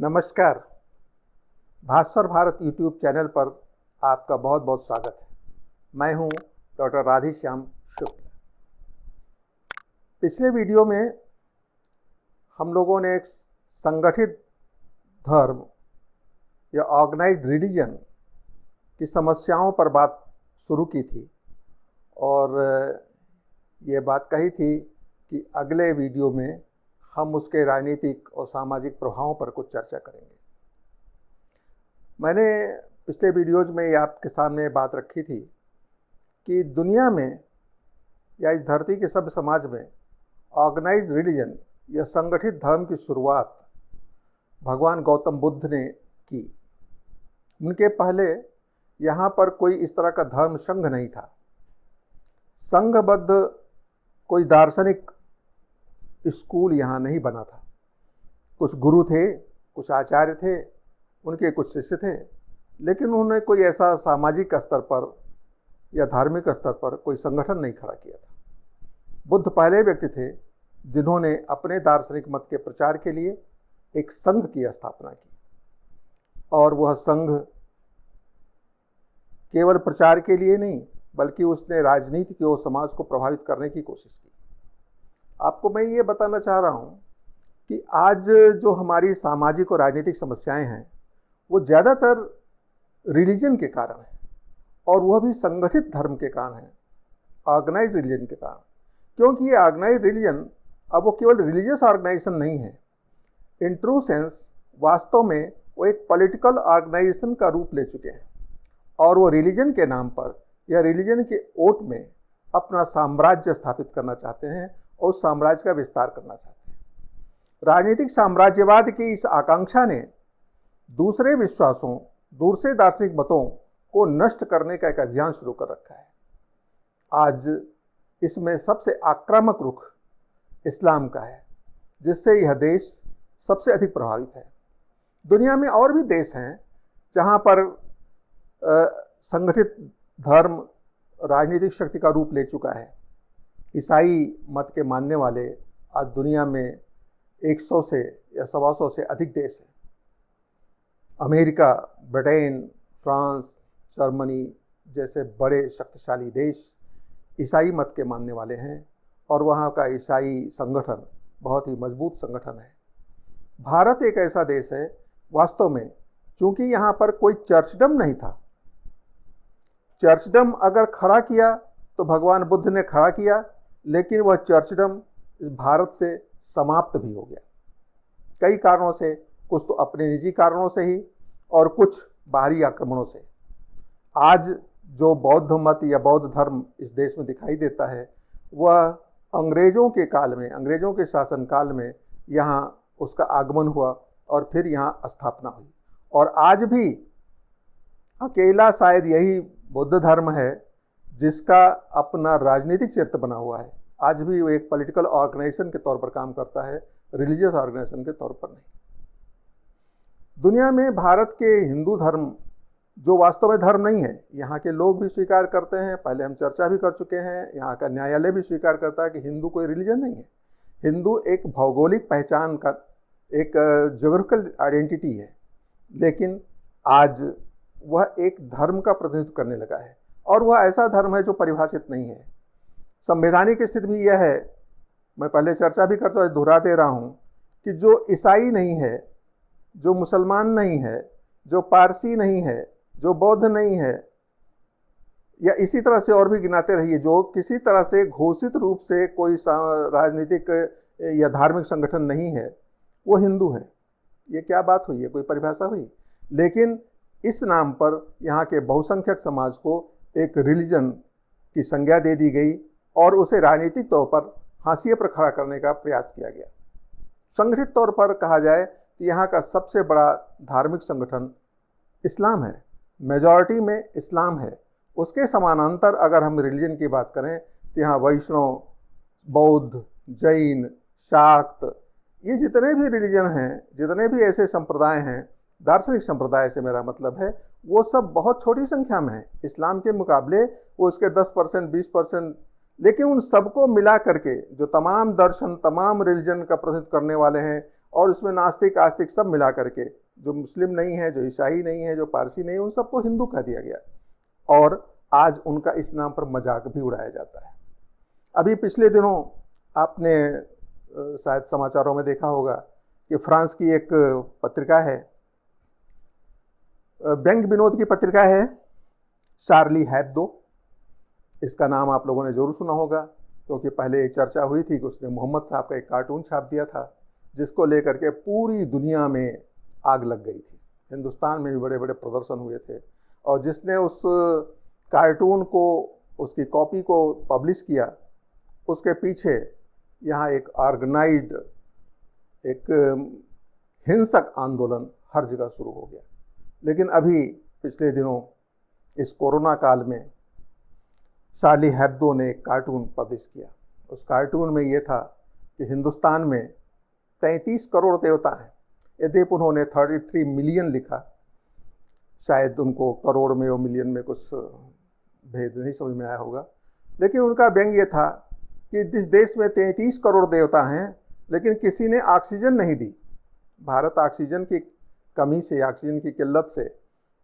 नमस्कार। Bhaskar Bharat YouTube channel पर आपका बहुत बहुत स्वागत है। मैं हूं डॉक्टर राधेश्याम शुक्ल। पिछले वीडियो में हम लोगों ने एक संगठित धर्म या ऑर्गेनाइज्ड रिलीजन की समस्याओं पर बात शुरू की थी और ये बात कही थी कि अगले वीडियो में हम उसके राजनीतिक और सामाजिक प्रभावों पर कुछ चर्चा करेंगे। मैंने पिछले वीडियोज में ये आपके सामने बात रखी थी कि दुनिया में या इस धरती के सभ्य समाज में ऑर्गेनाइज्ड रिलीजन या संगठित धर्म की शुरुआत भगवान गौतम बुद्ध ने की। उनके पहले यहाँ पर कोई इस तरह का धर्म संघ नहीं था। संघबद्ध कोई दार्शनिक स्कूल यहाँ नहीं बना था। कुछ गुरु थे, कुछ आचार्य थे, उनके कुछ शिष्य थे, लेकिन उन्होंने कोई ऐसा सामाजिक स्तर पर या धार्मिक स्तर पर कोई संगठन नहीं खड़ा किया था। बुद्ध पहले व्यक्ति थे जिन्होंने अपने दार्शनिक मत के प्रचार के लिए एक संघ की स्थापना की और वह संघ केवल प्रचार के लिए नहीं बल्कि उसने राजनीति की और समाज को प्रभावित करने की कोशिश की। आपको मैं ये बताना चाह रहा हूँ कि आज जो हमारी सामाजिक और राजनीतिक समस्याएं हैं वो ज़्यादातर रिलीजन के कारण है और वह भी संगठित धर्म के कारण है, ऑर्गेनाइज्ड रिलीजन के कारण। क्योंकि ये ऑर्गेनाइज्ड रिलीजन अब वो केवल रिलीजियस ऑर्गेनाइजेशन नहीं है। इन ट्रू सेंस वास्तव में वो एक पॉलिटिकल ऑर्गेनाइजेशन का रूप ले चुके हैं और वो रिलीजन के नाम पर या रिलीजन के ओट में अपना साम्राज्य स्थापित करना चाहते हैं और उस साम्राज्य का विस्तार करना चाहते हैं। राजनीतिक साम्राज्यवाद की इस आकांक्षा ने दूसरे विश्वासों, दूसरे दार्शनिक मतों को नष्ट करने का एक अभियान शुरू कर रखा है। आज इसमें सबसे आक्रामक रुख इस्लाम का है, जिससे यह देश सबसे अधिक प्रभावित है। दुनिया में और भी देश हैं जहां पर संगठित धर्म राजनीतिक शक्ति का रूप ले चुका है। ईसाई मत के मानने वाले आज दुनिया में 100 से या 125 से अधिक देश हैं। अमेरिका, ब्रिटेन, फ्रांस, जर्मनी जैसे बड़े शक्तिशाली देश ईसाई मत के मानने वाले हैं और वहाँ का ईसाई संगठन बहुत ही मजबूत संगठन है। भारत एक ऐसा देश है वास्तव में, चूँकि यहाँ पर कोई चर्चडम नहीं था। चर्चडम अगर खड़ा किया तो भगवान बुद्ध ने खड़ा किया, लेकिन वह चर्चडम इस भारत से समाप्त भी हो गया कई कारणों से। कुछ तो अपने निजी कारणों से ही और कुछ बाहरी आक्रमणों से। आज जो बौद्ध मत या बौद्ध धर्म इस देश में दिखाई देता है वह अंग्रेज़ों के काल में, अंग्रेज़ों के शासनकाल में यहाँ उसका आगमन हुआ और फिर यहाँ स्थापना हुई। और आज भी अकेला शायद यही बौद्ध धर्म है जिसका अपना राजनीतिक चरित्र बना हुआ है। आज भी वो एक पॉलिटिकल ऑर्गेनाइजेशन के तौर पर काम करता है, रिलीजियस ऑर्गेनाइजेशन के तौर पर नहीं। दुनिया में भारत के हिंदू धर्म जो वास्तव में धर्म नहीं है, यहाँ के लोग भी स्वीकार करते हैं, पहले हम चर्चा भी कर चुके हैं, यहाँ का न्यायालय भी स्वीकार करता है कि हिंदू कोई रिलीजन नहीं है। हिंदू एक भौगोलिक पहचान का एक ज्योग्राफिकल आइडेंटिटी है, लेकिन आज वह एक धर्म का प्रतिनिधित्व करने लगा है और वह ऐसा धर्म है जो परिभाषित नहीं है। संवैधानिक स्थिति भी यह है, मैं पहले चर्चा भी करता हूँ, दोहरा दे रहा हूँ कि जो ईसाई नहीं है, जो मुसलमान नहीं है, जो पारसी नहीं है, जो बौद्ध नहीं है, या इसी तरह से और भी गिनाते रहिए, जो किसी तरह से घोषित रूप से कोई राजनीतिक या धार्मिक संगठन नहीं है, वो हिंदू है। ये क्या बात हुई है, कोई परिभाषा हुई? लेकिन इस नाम पर यहाँ के बहुसंख्यक समाज को एक रिलीजन की संज्ञा दे दी गई और उसे राजनीतिक तौर पर हाशिए पर खड़ा करने का प्रयास किया गया। संगठित तौर पर कहा जाए तो यहाँ का सबसे बड़ा धार्मिक संगठन इस्लाम है, मेजॉरिटी में इस्लाम है। उसके समानांतर अगर हम रिलीजन की बात करें तो यहाँ वैष्णव, बौद्ध, जैन, शाक्त, ये जितने भी रिलीजन हैं, जितने भी ऐसे संप्रदाय हैं, दार्शनिक संप्रदाय से मेरा मतलब है, वो सब बहुत छोटी संख्या में है। इस्लाम के मुकाबले वो उसके 10%, 20% लेकिन उन सबको मिला करके जो तमाम दर्शन, तमाम रिलीजन का प्रतिनिधित्व करने वाले हैं, और उसमें नास्तिक आस्तिक सब मिला करके, जो मुस्लिम नहीं है, जो ईसाई नहीं है, जो पारसी नहीं है, उन सबको हिंदू कह दिया गया। और आज उनका इस नाम पर मजाक भी उड़ाया जाता है। अभी पिछले दिनों आपने शायद समाचारों में देखा होगा कि फ्रांस की एक पत्रिका है, व्यंग्य विनोद की पत्रिका है, शार्ली हेब्दो। इसका नाम आप लोगों ने जरूर सुना होगा, क्योंकि पहले चर्चा हुई थी कि उसने मोहम्मद साहब का एक कार्टून छाप दिया था, जिसको लेकर के पूरी दुनिया में आग लग गई थी। हिंदुस्तान में भी बड़े बड़े प्रदर्शन हुए थे, और जिसने उस कार्टून को, उसकी कॉपी को पब्लिश किया, उसके पीछे यहाँ एक ऑर्गेनाइज्ड, एक हिंसक आंदोलन हर जगह शुरू हो गया। लेकिन अभी पिछले दिनों इस कोरोना काल में शार्ली हेब्दो ने एक कार्टून पब्लिश किया। उस कार्टून में ये था कि हिंदुस्तान में 33 करोड़ देवता हैं। यद्यपि उन्होंने 33 मिलियन लिखा, शायद उनको करोड़ में और मिलियन में कुछ भेद नहीं समझ में आया होगा, लेकिन उनका व्यंग्य ये था कि जिस देश में 33 करोड़ देवता हैं, लेकिन किसी ने ऑक्सीजन नहीं दी। भारत ऑक्सीजन की कमी से, ऑक्सीजन की किल्लत से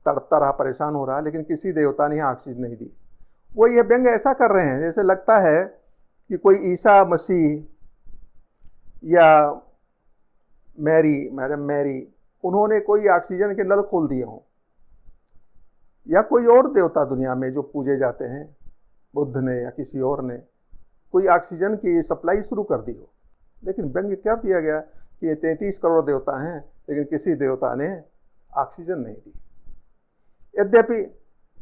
तड़पता रहा, परेशान हो रहा, लेकिन किसी देवता ने ऑक्सीजन नहीं दी। वो ये व्यंग्य ऐसा कर रहे हैं जैसे लगता है कि कोई ईसा मसीह या मैडम मैरी, उन्होंने कोई ऑक्सीजन के नल खोल दिए हों, या कोई और देवता दुनिया में जो पूजे जाते हैं, बुद्ध ने या किसी और ने कोई ऑक्सीजन की सप्लाई शुरू कर दी हो। लेकिन व्यंग्य क्या दिया गया कि ये 33 करोड़ देवता हैं, लेकिन किसी देवता ने ऑक्सीजन नहीं दी। यद्यपि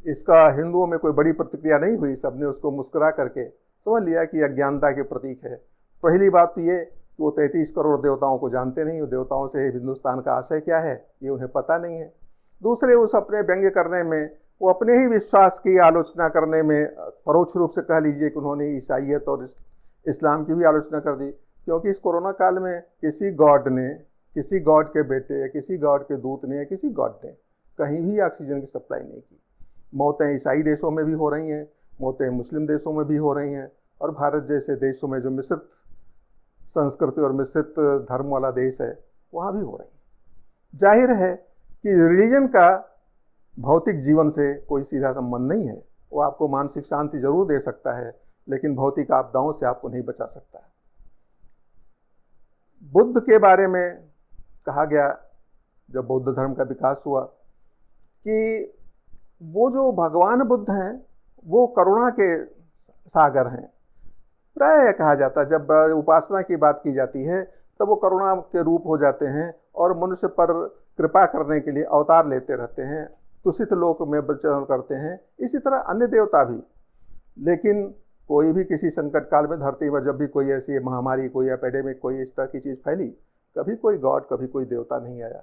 इसका हिंदुओं में कोई बड़ी प्रतिक्रिया नहीं हुई, सबने उसको मुस्कुरा करके समझ लिया कि अज्ञानता के प्रतीक है। पहली बात तो ये कि वो 33 करोड़ देवताओं को जानते नहीं, वो देवताओं से हिंदुस्तान का आशय क्या है ये उन्हें पता नहीं है। दूसरे, उस अपने व्यंग्य करने में, वो अपने ही विश्वास की आलोचना करने में परोक्ष रूप से कह लीजिए कि उन्होंने ईसाइयत और इस्लाम की भी आलोचना कर दी, क्योंकि इस कोरोना काल में किसी गॉड ने, किसी गॉड के बेटे या किसी गॉड के दूत ने या किसी गॉड ने कहीं भी ऑक्सीजन की सप्लाई नहीं की। मौतें ईसाई देशों में भी हो रही हैं, मौतें मुस्लिम देशों में भी हो रही हैं, और भारत जैसे देशों में जो मिश्रित संस्कृति और मिश्रित धर्म वाला देश है, वहाँ भी हो रही है। जाहिर है कि रिलीजन का भौतिक जीवन से कोई सीधा संबंध नहीं है। वो आपको मानसिक शांति जरूर दे सकता है, लेकिन भौतिक आपदाओं से आपको नहीं बचा सकता है। बुद्ध के बारे में कहा गया, जब बौद्ध धर्म का विकास हुआ, कि वो जो भगवान बुद्ध हैं वो करुणा के सागर हैं। प्राय कहा जाता है, जब उपासना की बात की जाती है तब वो करुणा के रूप हो जाते हैं और मनुष्य पर कृपा करने के लिए अवतार लेते रहते हैं, तुषित लोक में विचरण करते हैं। इसी तरह अन्य देवता भी। लेकिन कोई भी किसी संकट काल में धरती पर जब भी कोई ऐसी महामारी, कोई एपिडेमिक, कोई इस तरह की चीज़ फैली, कभी कोई गॉड, कभी कोई देवता नहीं आया,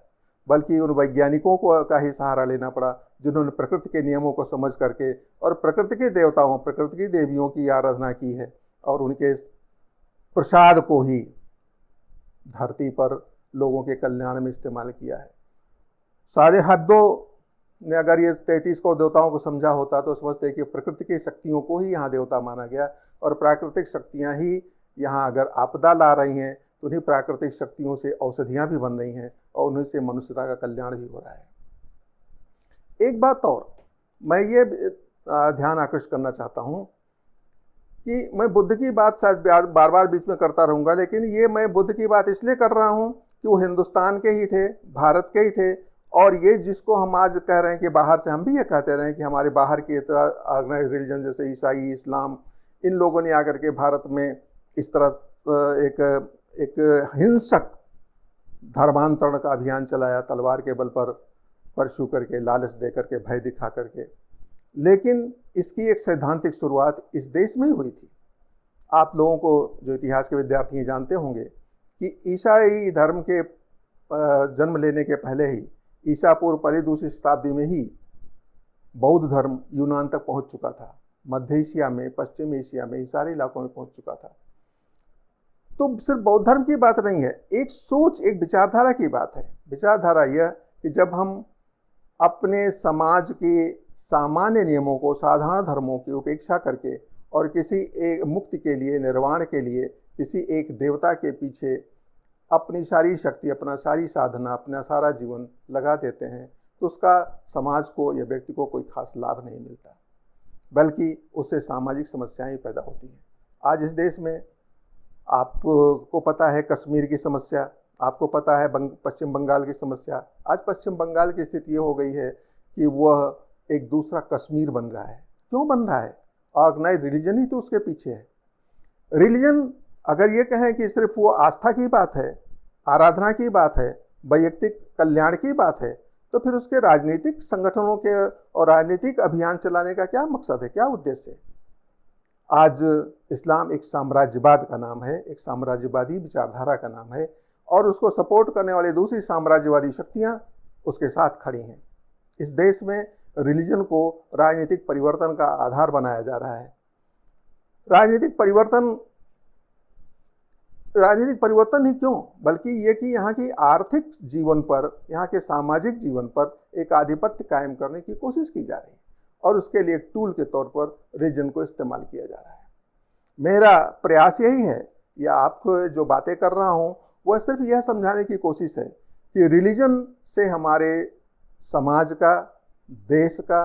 बल्कि उन वैज्ञानिकों को का ही सहारा लेना पड़ा, जिन्होंने प्रकृति के नियमों को समझ करके और प्रकृति के देवताओं, प्रकृति की देवियों की आराधना की है, और उनके प्रसाद को ही धरती पर लोगों के कल्याण में इस्तेमाल किया है। सारे हद्दों ने अगर ये 33 करोड़ देवताओं को समझा होता तो समझते कि प्रकृति की शक्तियों को ही यहाँ देवता माना गया, और प्राकृतिक शक्तियाँ ही यहाँ अगर आपदा ला रही हैं तो उन्हीं प्राकृतिक शक्तियों से औषधियाँ भी बन रही हैं, और उन्हीं से मनुष्यता का कल्याण भी हो रहा है। एक बात और मैं ये ध्यान आकृष्ट करना चाहता हूँ कि मैं बुद्ध की बात शायद बार बार बीच में करता रहूँगा, लेकिन ये मैं बुद्ध की बात इसलिए कर रहा हूँ कि वो हिंदुस्तान के ही थे, भारत के ही थे, और ये जिसको हम आज कह रहे हैं कि बाहर से, हम भी ये कहते रहे कि हमारे बाहर की तरह ऑर्गेनाइज रिलीजन जैसे ईसाई, इस्लाम, इन लोगों ने आकर के भारत में इस तरह एक हिंसक धर्मांतरण का अभियान चलाया, तलवार के बल पर परशु करके, लालच दे करके, भय दिखा करके। लेकिन इसकी एक सैद्धांतिक शुरुआत इस देश में ही हुई थी। आप लोगों को, जो इतिहास के विद्यार्थी जानते होंगे कि ईसाई धर्म के जन्म लेने के पहले ही, ईसा पूर्व पहली दूसरी शताब्दी में ही बौद्ध धर्म यूनान तक पहुंच चुका था। मध्य एशिया में, पश्चिम एशिया में, इन सारे इलाकों में पहुंच चुका था। तो सिर्फ बौद्ध धर्म की बात नहीं है, एक सोच, एक विचारधारा की बात है। विचारधारा यह कि जब हम अपने समाज के सामान्य नियमों को, साधारण धर्मों की उपेक्षा करके और किसी एक मुक्ति के लिए, निर्वाण के लिए किसी एक देवता के पीछे अपनी सारी शक्ति, अपना सारी साधना, अपना सारा जीवन लगा देते हैं, तो उसका समाज को या व्यक्ति को कोई खास लाभ नहीं मिलता, बल्कि उससे सामाजिक समस्याएं पैदा होती हैं। आज इस देश में आपको पता है कश्मीर की समस्या, आपको पता है पश्चिम बंगाल की समस्या। आज पश्चिम बंगाल की स्थिति ये हो गई है कि वह एक दूसरा कश्मीर बन रहा है। क्यों बन रहा है? ऑर्गेनाइज रिलीजन ही तो उसके पीछे है। रिलीजन अगर ये कहें कि सिर्फ वो आस्था की बात है, आराधना की बात है, वैयक्तिक कल्याण की बात है, तो फिर उसके राजनीतिक संगठनों के और राजनीतिक अभियान चलाने का क्या मकसद है, क्या उद्देश्य है? आज इस्लाम एक साम्राज्यवाद का नाम है, एक साम्राज्यवादी विचारधारा का नाम है, और उसको सपोर्ट करने वाली दूसरी साम्राज्यवादी शक्तियां उसके साथ खड़ी हैं। इस देश में रिलीजन को राजनीतिक परिवर्तन का आधार बनाया जा रहा है। राजनीतिक परिवर्तन ही क्यों, बल्कि ये कि यहाँ की आर्थिक जीवन पर, यहाँ के सामाजिक जीवन पर एक आधिपत्य कायम करने की कोशिश की जा रही है, और उसके लिए एक टूल के तौर पर रिलीजन को इस्तेमाल किया जा रहा है। मेरा प्रयास यही है, या आपको जो बातें कर रहा हूँ वह सिर्फ यह समझाने की कोशिश है कि रिलीजन से हमारे समाज का, देश का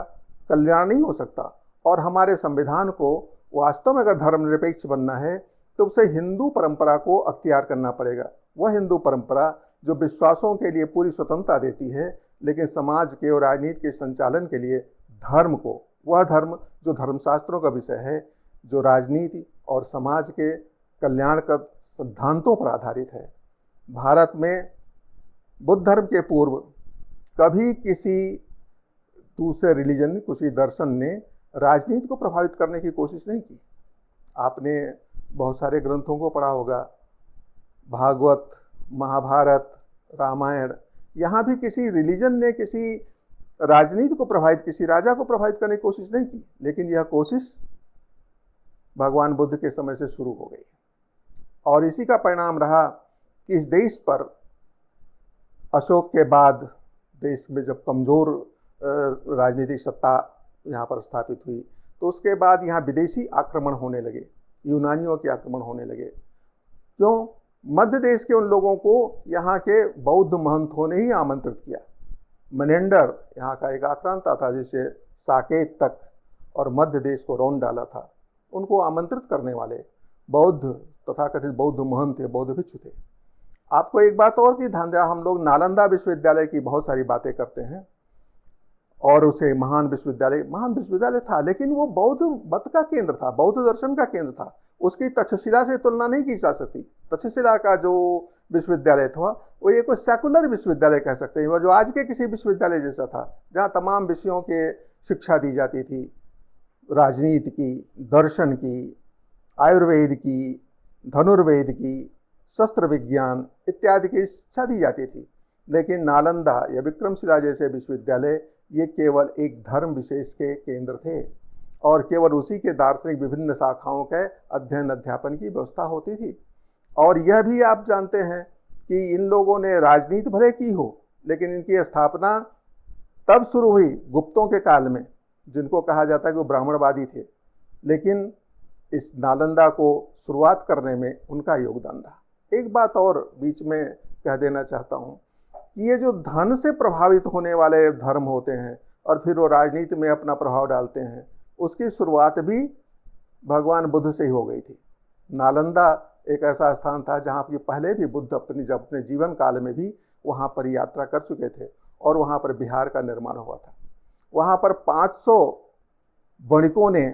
कल्याण नहीं हो सकता, और हमारे संविधान को वास्तव में अगर धर्मनिरपेक्ष बनना है तो उसे हिंदू परंपरा को अख्तियार करना पड़ेगा। वह हिंदू परंपरा जो विश्वासों के लिए पूरी स्वतंत्रता देती है, लेकिन समाज के और राजनीति के संचालन के लिए धर्म को, वह धर्म जो धर्मशास्त्रों का विषय है, जो राजनीति और समाज के कल्याण का सिद्धांतों पर आधारित है। भारत में बुद्ध धर्म के पूर्व कभी किसी दूसरे रिलीजन, किसी दर्शन ने राजनीति को प्रभावित करने की कोशिश नहीं की। आपने बहुत सारे ग्रंथों को पढ़ा होगा, भागवत, महाभारत, रामायण। यहाँ भी किसी रिलीजन ने किसी राजनीति को प्रभावित, किसी राजा को प्रभावित करने की कोशिश नहीं की, लेकिन यह कोशिश भगवान बुद्ध के समय से शुरू हो गई, और इसी का परिणाम रहा कि इस देश पर अशोक के बाद देश में जब कमज़ोर राजनीतिक सत्ता यहाँ पर स्थापित हुई, तो उसके बाद यहाँ विदेशी आक्रमण होने लगे, यूनानियों के आक्रमण होने लगे। क्यों? मध्य देश के उन लोगों को यहाँ के बौद्ध महंतों ने ही आमंत्रित किया। मनेंडर यहाँ का एक आक्रांता था जिसे साकेत तक और मध्य देश को रौंद डाला था। उनको आमंत्रित करने वाले बौद्ध, तथाकथित बौद्ध महंत थे, बौद्ध भिक्षु थे। आपको एक बात और की ध्यान दिया, हम लोग नालंदा विश्वविद्यालय की बहुत सारी बातें करते हैं, और उसे महान विश्वविद्यालय था, लेकिन वो बौद्ध मत का केंद्र था, बौद्ध दर्शन का केंद्र था। उसकी तक्षशिला से तुलना नहीं की जा सकती। तक्षशिला का जो विश्वविद्यालय था वो एक सेकुलर विश्वविद्यालय कह सकते हैं, वो जो आज के किसी विश्वविद्यालय जैसा था, जहाँ तमाम विषयों के शिक्षा दी जाती थी, राजनीति की, दर्शन की, आयुर्वेद की, धनुर्वेद की, शस्त्र विज्ञान इत्यादि की शिक्षा दी जाती थी। लेकिन नालंदा या विक्रमशिला जैसे विश्वविद्यालय ये केवल एक धर्म विशेष के केंद्र थे, और केवल उसी के दार्शनिक विभिन्न शाखाओं के अध्ययन अध्यापन की व्यवस्था होती थी। और यह भी आप जानते हैं कि इन लोगों ने राजनीति भले की हो, लेकिन इनकी स्थापना तब शुरू हुई गुप्तों के काल में, जिनको कहा जाता है कि वो ब्राह्मणवादी थे, लेकिन इस नालंदा को शुरुआत करने में उनका योगदान था। एक बात और बीच में कह देना चाहता हूँ कि ये जो धन से प्रभावित होने वाले धर्म होते हैं और फिर वो राजनीति में अपना प्रभाव डालते हैं, उसकी शुरुआत भी भगवान बुद्ध से ही हो गई थी। नालंदा एक ऐसा स्थान था जहाँ की पहले भी बुद्ध अपने जीवन काल में भी वहाँ पर यात्रा कर चुके थे, और वहाँ पर बिहार का निर्माण हुआ था। वहाँ पर 500 वणिकों ने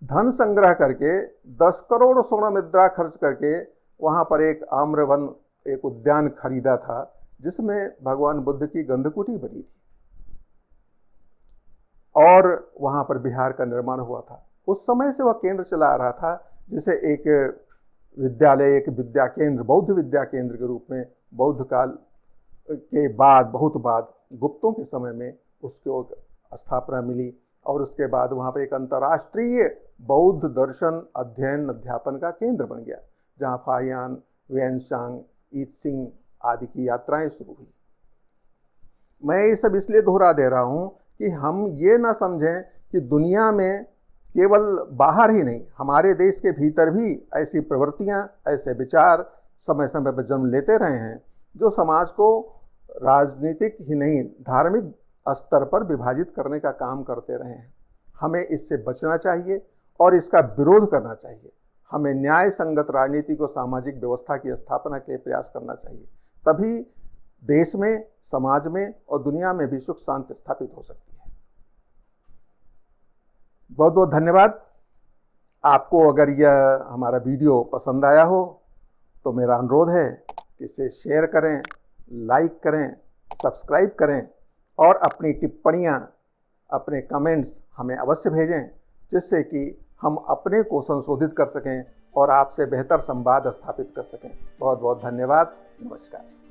धन संग्रह करके 10 करोड़ स्वर्ण मुद्रा खर्च करके वहाँ पर एक आम्रवन, एक उद्यान खरीदा था, जिसमें भगवान बुद्ध की गंधकुटी बनी थी, और वहाँ पर बिहार का निर्माण हुआ था। उस समय से वह केंद्र चला आ रहा था, जिसे एक विद्यालय, एक विद्या केंद्र, बौद्ध विद्या केंद्र के रूप में बौद्ध काल के बाद, बहुत बाद, गुप्तों के समय में उसको स्थापना मिली, और उसके बाद वहाँ पर एक अंतर्राष्ट्रीय बौद्ध दर्शन अध्ययन अध्यापन का केंद्र बन गया, जहाँ फाहियान, वेनसांग, ईत्सिंग आदि की यात्राएं शुरू हुई। मैं ये सब इसलिए दोहरा दे रहा हूँ कि हम ये ना समझें कि दुनिया में केवल बाहर ही नहीं, हमारे देश के भीतर भी ऐसी प्रवृत्तियां, ऐसे विचार समय समय पर जन्म लेते रहे हैं जो समाज को राजनीतिक ही नहीं धार्मिक स्तर पर विभाजित करने का काम करते रहे हैं। हमें इससे बचना चाहिए और इसका विरोध करना चाहिए। हमें न्याय संगत राजनीति को सामाजिक व्यवस्था की स्थापना के लिए प्रयास करना चाहिए। तभी देश में, समाज में और दुनिया में भी सुख शांति स्थापित हो सकती है। बहुत बहुत धन्यवाद। आपको अगर यह हमारा वीडियो पसंद आया हो तो मेरा अनुरोध है कि इसे शेयर करें, लाइक करें, सब्सक्राइब करें और अपनी टिप्पणियां, अपने कमेंट्स हमें अवश्य भेजें, जिससे कि हम अपने को संशोधित कर सकें और आपसे बेहतर संवाद स्थापित कर सकें। बहुत बहुत धन्यवाद। नमस्कार।